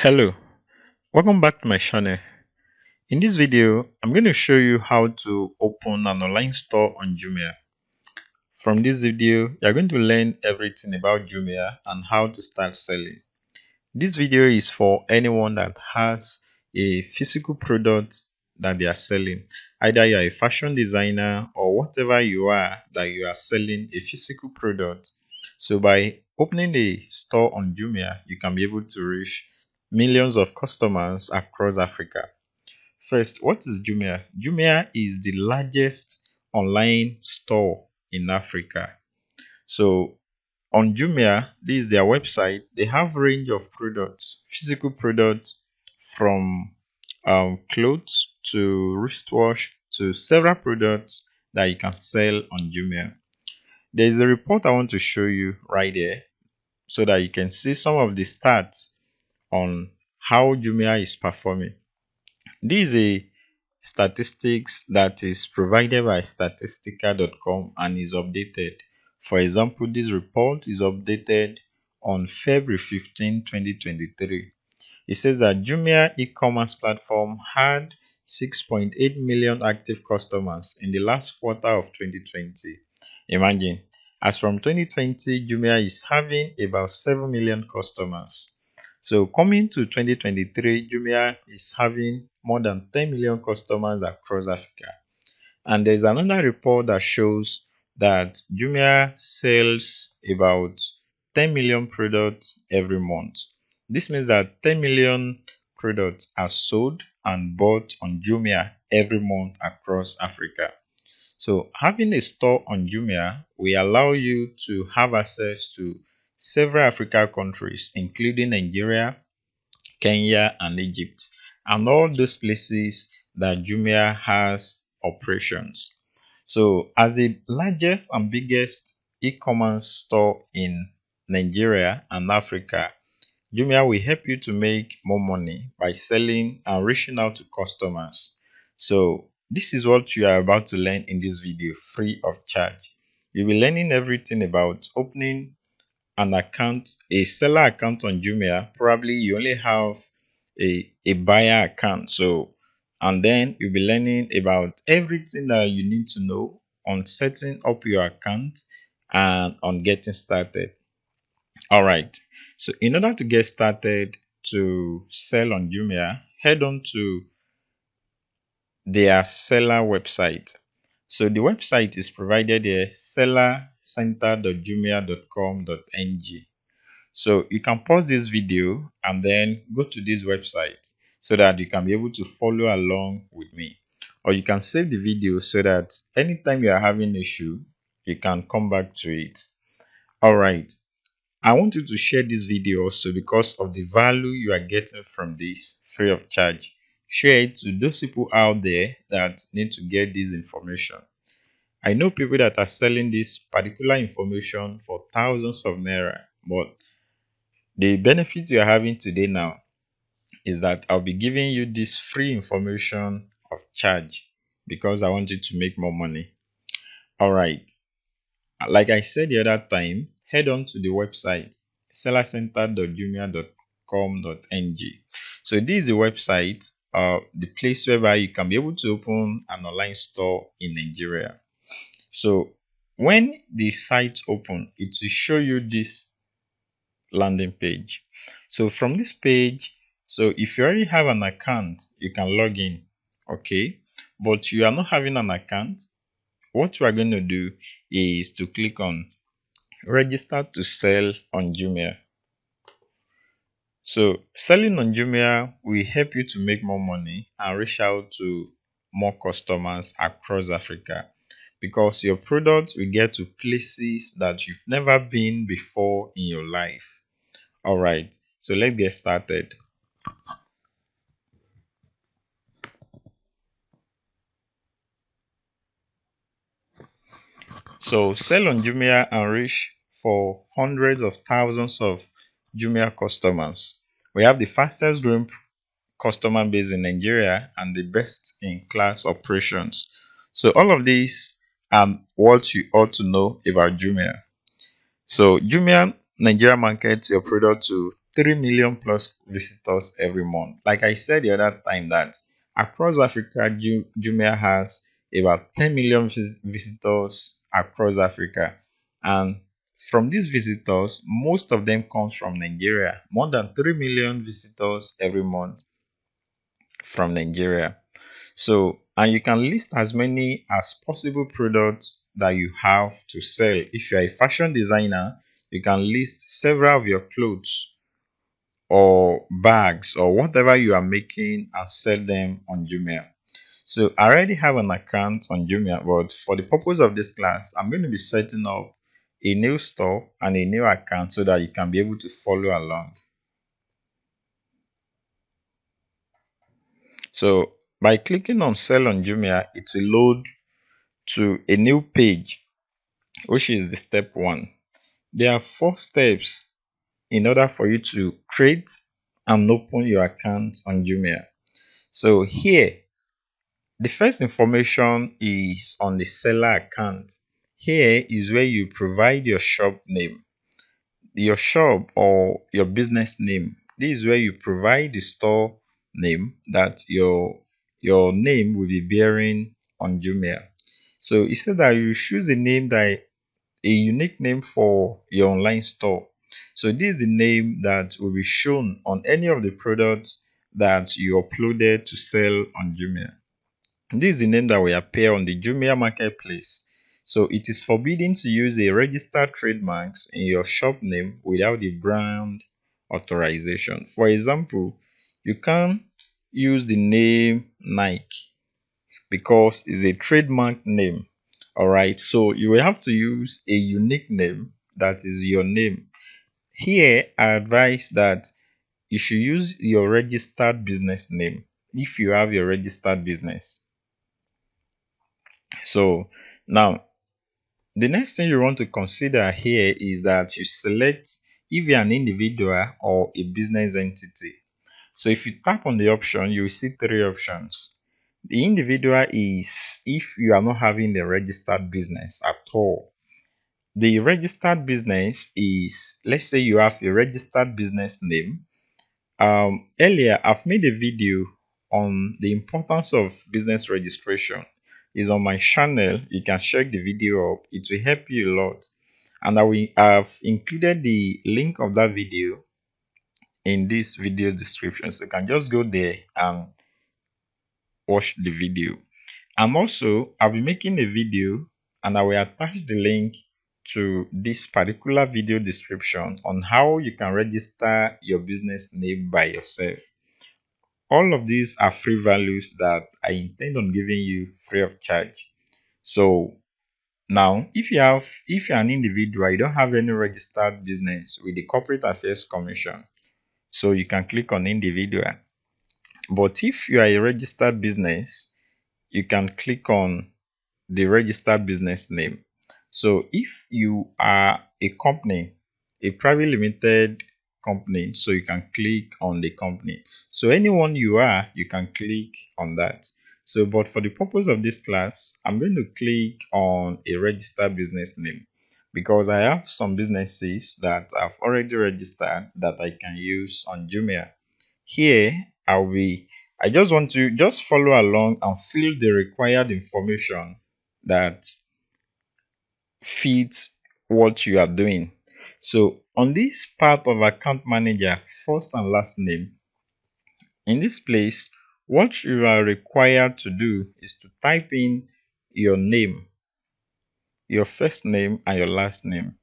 Hello, welcome back to my channel. In this video, I'm going to show you how to open an online store on Jumia. From this video, you're going to learn everything about Jumia and how to start selling. This video is for anyone that has a physical product that they are selling. Either you're a fashion designer or whatever you are that you are selling a physical product. So by opening a store on Jumia, you can be able to reach millions of customers across Africa. First, what is Jumia? Jumia is the largest online store in Africa. So on Jumia, this is their website. They have range of products, physical products from clothes to wristwatch to several products that you can sell on Jumia. There is a report I want to show you right there so that you can see some of the stats on how Jumia is performing. This is a statistics that is provided by statistica.com and is updated. For example, this report is updated on February 15, 2023. It says that Jumia e-commerce platform had 6.8 million active customers in the last quarter of 2020. Imagine, as from 2020, Jumia is having about 7 million customers. So coming to 2023, Jumia is having more than 10 million customers across Africa. And there's another report that shows that Jumia sells about 10 million products every month. This means that 10 million products are sold and bought on Jumia every month across Africa. So having a store on Jumia will allow you to have access to several African countries, including Nigeria, Kenya, and Egypt, and all those places that Jumia has operations. So, as the largest and biggest e-commerce store in Nigeria and Africa, Jumia will help you to make more money by selling and reaching out to customers. So, this is what you are about to learn in this video free of charge. You'll be learning everything about opening an account, a seller account on Jumia. Probably you only have a buyer account. So, and then you'll be learning about everything that you need to know on setting up your account and on getting started. All right. So, in order to get started to sell on Jumia, head on to their seller website. So the website is provided here, sellercenter.jumia.com.ng. So you can pause this video and then go to this website so that you can be able to follow along with me. Or you can save the video so that anytime you are having issue, you can come back to it. All right. I want you to share this video also because of the value you are getting from this free of charge. Share it to those people out there that need to get this information. I know people that are selling this particular information for thousands of naira, but the benefit you are having today now is that I'll be giving you this free information of charge because I want you to make more money. All right. Like I said the other time, head on to the website sellercenter.jumia.com.ng. So this is the website, the place whereby you can be able to open an online store in Nigeria. So when the site open, it will show you this landing page. So from this page, so if you already have an account, you can log in, okay? But you are not having an account, what you are going to do is to click on register to sell on Jumia. So selling on Jumia will help you to make more money and reach out to more customers across Africa because your product will get to places that you've never been before in your life. All right, so let's get started. So sell on Jumia and reach for hundreds of thousands of Jumia customers. We have the fastest growing customer base in Nigeria and the best in class operations. So all of these are what you ought to know about Jumia. So Jumia Nigeria markets your product to 3 million plus visitors every month. Like I said the other time, that across Africa, Jumia has about 10 million visitors across Africa. And from these visitors, most of them comes from Nigeria. More than 3 million visitors every month from Nigeria. So, and you can list as many as possible products that you have to sell. If you're a fashion designer, you can list several of your clothes or bags or whatever you are making and sell them on Jumia. So I already have an account on Jumia, but for the purpose of this class, I'm going to be setting up a new store and a new account so that you can be able to follow along. So by clicking on sell on Jumia, it will load to a new page, which is the step one. There are 4 steps in order for you to create and open your account on Jumia. So here, the first information is on the seller account. Here is where you provide your shop name, your shop or your business name. This is where you provide the store name that your name will be bearing on Jumia. So it said that you choose a name that a unique name for your online store. So this is the name that will be shown on any of the products that you uploaded to sell on Jumia. This is the name that will appear on the Jumia marketplace. So it is forbidden to use a registered trademarks in your shop name without the brand authorization. For example, you can't use the name Nike because it's a trademark name. All right, so you will have to use a unique name that is your name. Here, I advise that you should use your registered business name if you have your registered business. So now, the next thing you want to consider here is that you select if you're an individual or a business entity. So if you tap on the option, you will see 3 options. The individual is if you are not having a registered business at all. The registered business is, let's say you have a registered business name. Earlier, I've made a video on the importance of business registration. It's on my channel. You can check the video up. It will help you a lot. And I will have included the link of that video in this video description. So you can just go there and watch the video. And also, I'll be making a video and I will attach the link to this particular video description on how you can register your business name by yourself. All of these are free values that I intend on giving you free of charge. So now, if you're an individual, you don't have any registered business with the Corporate Affairs Commission, so you can click on individual. But if you are a registered business, you can click on the registered business name. So if you are a company, a private limited company, so you can click on the company. So anyone you are, you can click on that. So, but for the purpose of this class, I'm going to click on a registered business name because I have some businesses that I've already registered that I can use on Jumia. Here, I just want to just follow along and fill the required information that fits what you are doing. So on this part of account manager, first and last name, in this place, what you are required to do is to type in your name, your first name and your last name.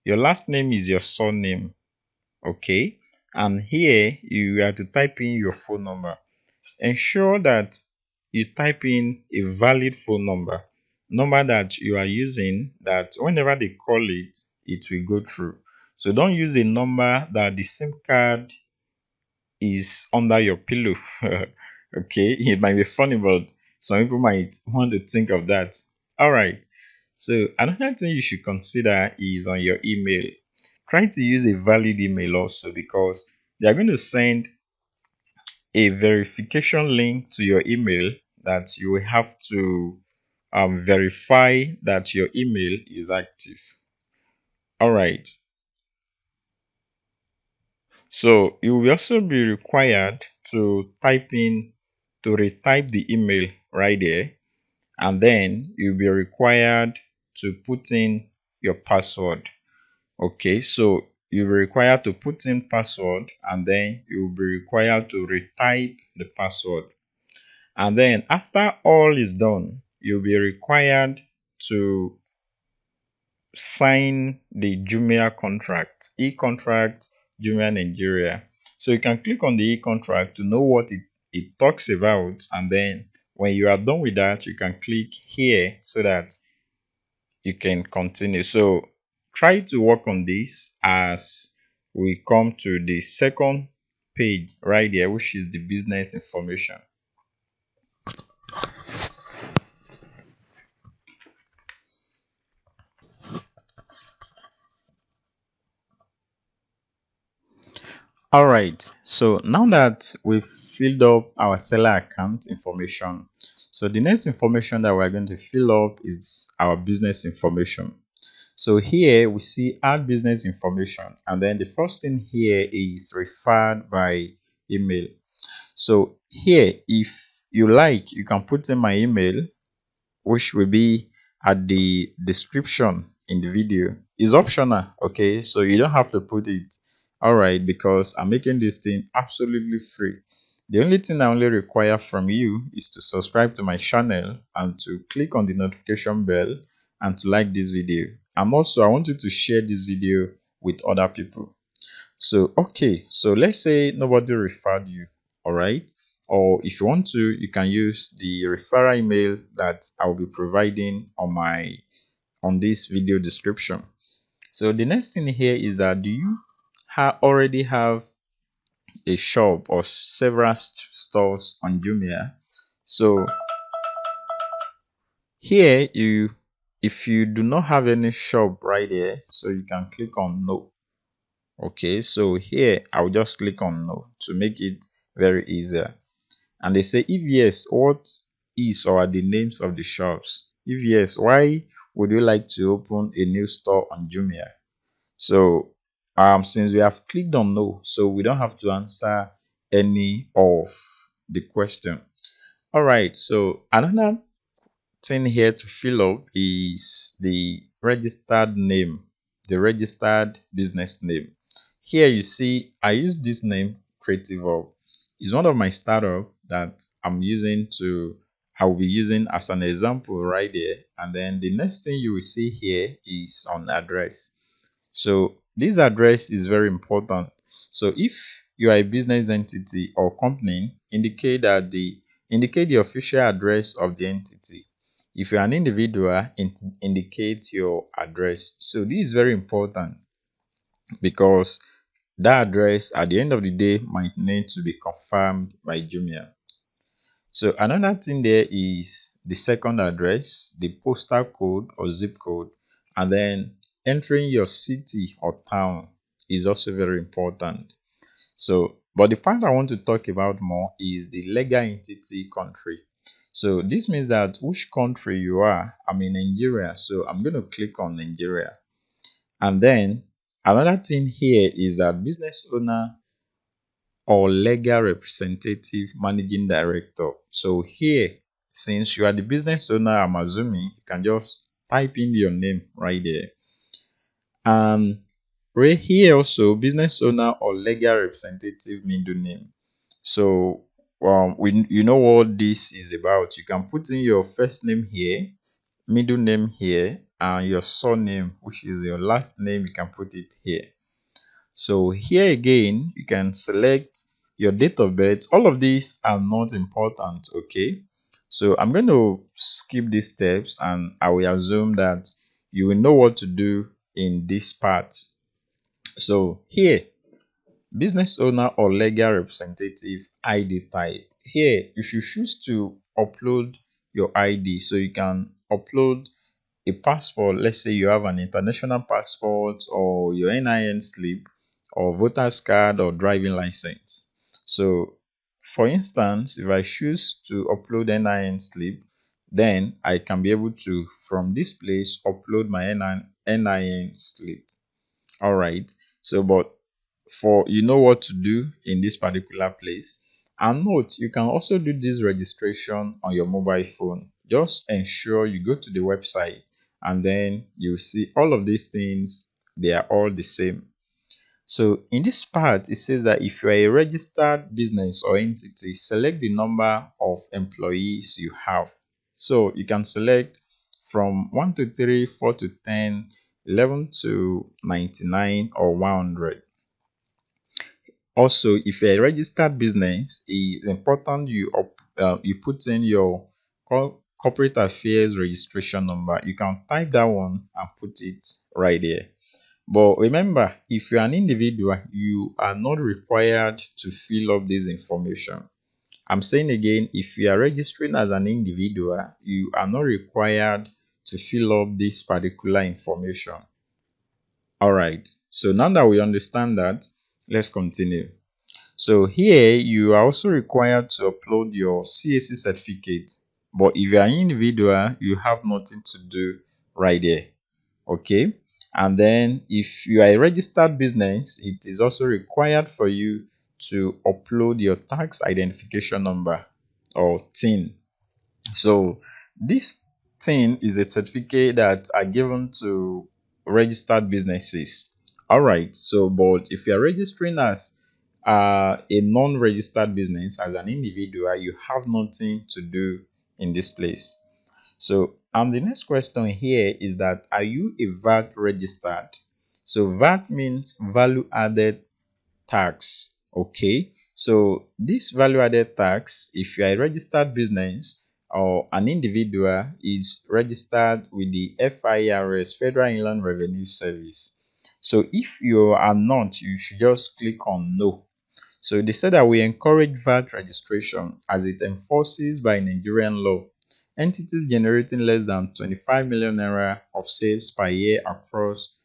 Your last name is your surname, okay? And here you have to type in your phone number. Ensure that you type in a valid phone number that you are using, that whenever they call it, it will go through. So don't use a number that the SIM card is under your pillow. Okay, it might be funny, but some people might want to think of that. All right. So another thing you should consider is on your email. Try to use a valid email also because they are going to send a verification link to your email that you will have to verify that your email is active. All right. So you will also be required to retype the email right there, and then you'll be required to put in your password. Okay, so you'll be required to put in password, and then you'll be required to retype the password. And then after all is done, you'll be required to sign the Jumia contract, e-contract Jumia Nigeria. So you can click on the e-contract to know what it talks about. And then when you are done with that, you can click here so that you can continue. So try to work on this as we come to the second page right there, which is the business information. All right, so now that we've filled up our seller account information, so the next information that we're going to fill up is our business information. So here we see add business information, and then the first thing here is referred by email. So here, if you like, you can put in my email, which will be at the description in the video. Is optional, okay? So you don't have to put it. All right, because I'm making this thing absolutely free. The only thing I only require from you is to subscribe to my channel and to click on the notification bell and to like this video. And also, I want you to share this video with other people. So, okay, so let's say nobody referred you, all right? Or if you want to, you can use the referral email that I'll be providing on this video description. So the next thing here is that do you already have a shop or several stores on Jumia? So here if you do not have any shop right here, so you can click on no. Okay, so here I'll just click on no to make it very easier. And they say, if yes, what is or are the names of the shops? If yes, why would you like to open a new store on Jumia? So since we have clicked on no, so we don't have to answer any of the question. All right, so another thing here to fill up is the registered name, the registered business name. Here you see I use this name Creative Hub. It's one of my startup that I will be using as an example right there. And then the next thing you will see here is on address. So this address is very important. So if you are a business entity or company, indicate the official address of the entity. If you're an individual, indicate your address. So this is very important because that address at the end of the day might need to be confirmed by Jumia. So another thing there is the second address, the postal code or zip code, and then entering your city or town is also very important. So, but the part I want to talk about more is the legal entity country. So this means that which country you are. I'm in Nigeria, so I'm going to click on Nigeria. And then another thing here is that business owner or legal representative managing director. So here, since you are the business owner, I'm assuming you can just type in your name right there. And right here also business owner or legal representative middle name. So when you know what this is about, you can put in your first name here, middle name here, and your surname, which is your last name, you can put it here. So here again, you can select your date of birth. All of these are not important, okay? So I'm going to skip these steps and I will assume that you will know what to do in this part. So here, business owner or legal representative ID type. Here, you should choose to upload your ID. So you can upload a passport. Let's say you have an international passport or your NIN slip or voter's card or driving license. So for instance, if I choose to upload NIN slip, then I can be able to, from this place, upload my NIN slip. All right. So, but for you know what to do in this particular place. And note, you can also do this registration on your mobile phone. Just ensure you go to the website and then you see all of these things, they are all the same. So in this part, it says that if you are a registered business or entity, select the number of employees you have. So you can select from 1 to 3, 4 to 10, 11 to 99, or 100. Also, if you're a registered business, it's important you put in your corporate affairs registration number. You can type that one and put it right there. But remember, if you're an individual, you are not required to fill up this information. I'm saying again, if you are registering as an individual, you are not required to fill up this particular information. All right. So now that we understand that, let's continue. So here you are also required to upload your CAC certificate. But if you are an individual, you have nothing to do right there. Okay. And then if you are a registered business, it is also required for you to upload your tax identification number or TIN. So this thing is a certificate that are given to registered businesses. All right. So, but if you are registering as a non-registered business as an individual, you have nothing to do in this place. So, the next question here is that are you a VAT registered? So, VAT means value added tax. Okay, so this value added tax, if you are a registered business or an individual, is registered with the FIRS, Federal Inland Revenue Service. So if you are not, you should just click on no. So they said that we encourage VAT registration as it enforces by Nigerian law. Entities generating less than 25 million naira of sales per year across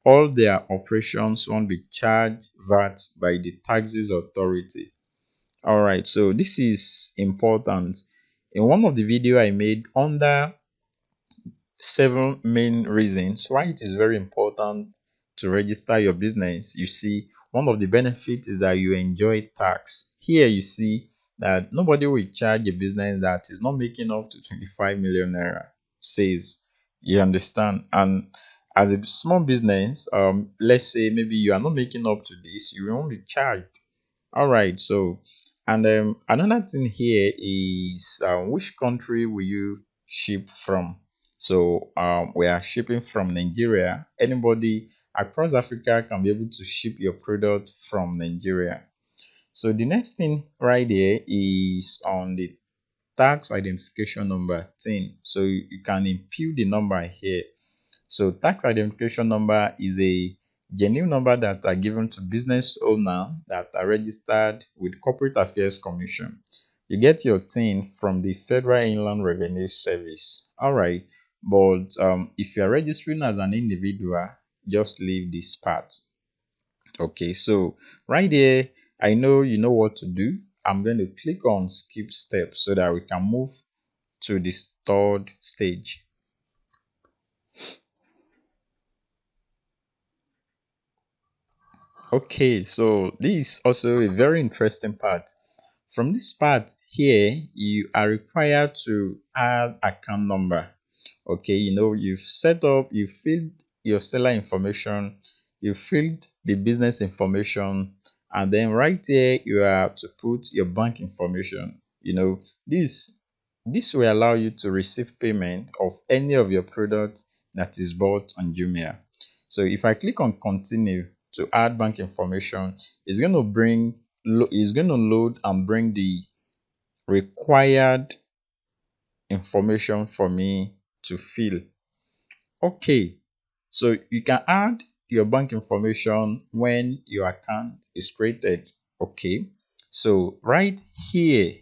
all their operations won't be charged VAT by the taxes authority. All right, so this is important. In one of the video I made under 7 main reasons why it is very important to register your business, you see one of the benefits is that you enjoy tax. Here you see that nobody will charge a business that is not making up to 25 million naira, says, you understand. And as a small business, let's say maybe you are not making up to this, you won't be charged. All right. So, and another thing here is which country will you ship from? So, we are shipping from Nigeria. Anybody across Africa can be able to ship your product from Nigeria. So, the next thing right there is on the tax identification number 10. So, you can input the number here. So tax identification number is a genuine number that are given to business owner that are registered with Corporate Affairs Commission. You get your TIN from the Federal Inland Revenue Service. All right, but if you are registering as an individual, just leave this part. Okay, so right here, I know you know what to do. I'm going to click on skip step so that we can move to this third stage. Okay, so this is also a very interesting part. From this part here, you are required to add account number. Okay, you've set up, you filled your seller information, you filled the business information, and then right here you have to put your bank information. This will allow you to receive payment of any of your products that is bought on Jumia. So if I click on continue to add bank information, it's going to load and bring the required information for me to fill. Okay, so you can add your bank information when your account is created. Okay, so right here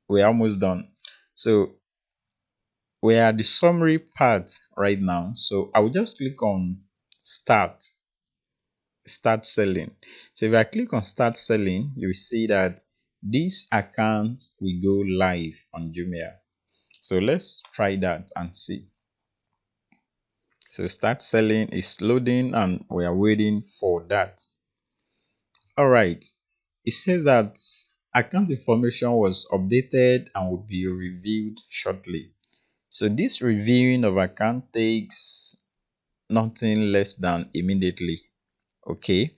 we're almost done. So we are at the summary part right now. So I will just click on start selling. So if I click on start selling, you will see that this account will go live on Jumia. So let's try that and see. So start selling is loading and we are waiting for that. All right. It says that account information was updated and will be reviewed shortly. So this reviewing of account takes nothing less than immediately. Okay.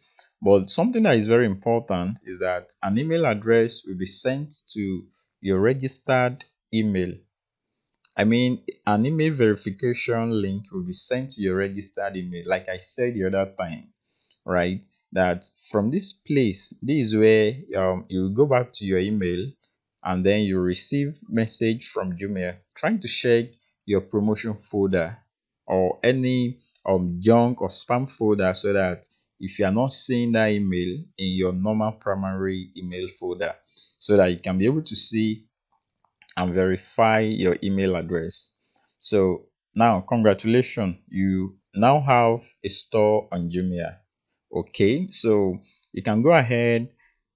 But something that is very important is that an email address will be sent to your registered email. I mean, an email verification link will be sent to your registered email, like I said the other time, right? That from this place, this is where you go back to your email and then you receive message from Jumia trying to check your promotion folder or any junk or spam folder so that if you are not seeing that email in your normal primary email folder, so that you can be able to see and verify your email address. So now, congratulations, you now have a store on Jumia. Okay, so you can go ahead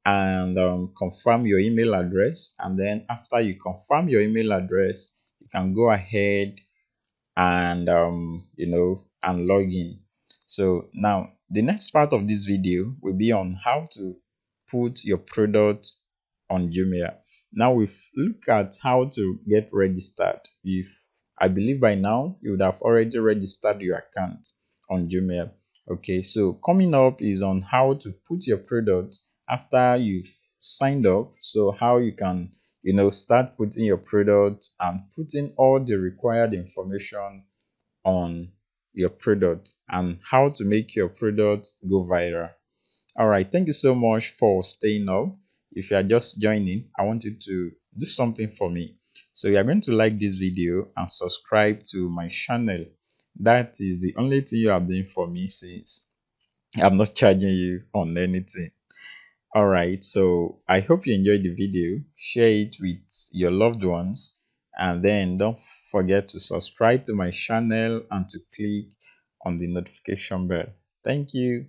and confirm your email address, and then after you confirm your email address, you can go ahead and and log in. So now the next part of this video will be on how to put your product on Jumia. Now we've looked at how to get registered. If I believe by now you would have already registered your account on Jumia. Okay, so coming up is on how to put your product after you've signed up. So how you can start putting your product and putting all the required information on your product and how to make your product go viral. All right, thank you so much for staying up. If you are just joining, I want you to do something for me. So you are going to like this video and subscribe to my channel. That is the only thing you are doing for me, since I'm not charging you on anything. All right, so I hope you enjoyed the video. Share it with your loved ones, and then don't forget to subscribe to my channel and to click on the notification bell. Thank you.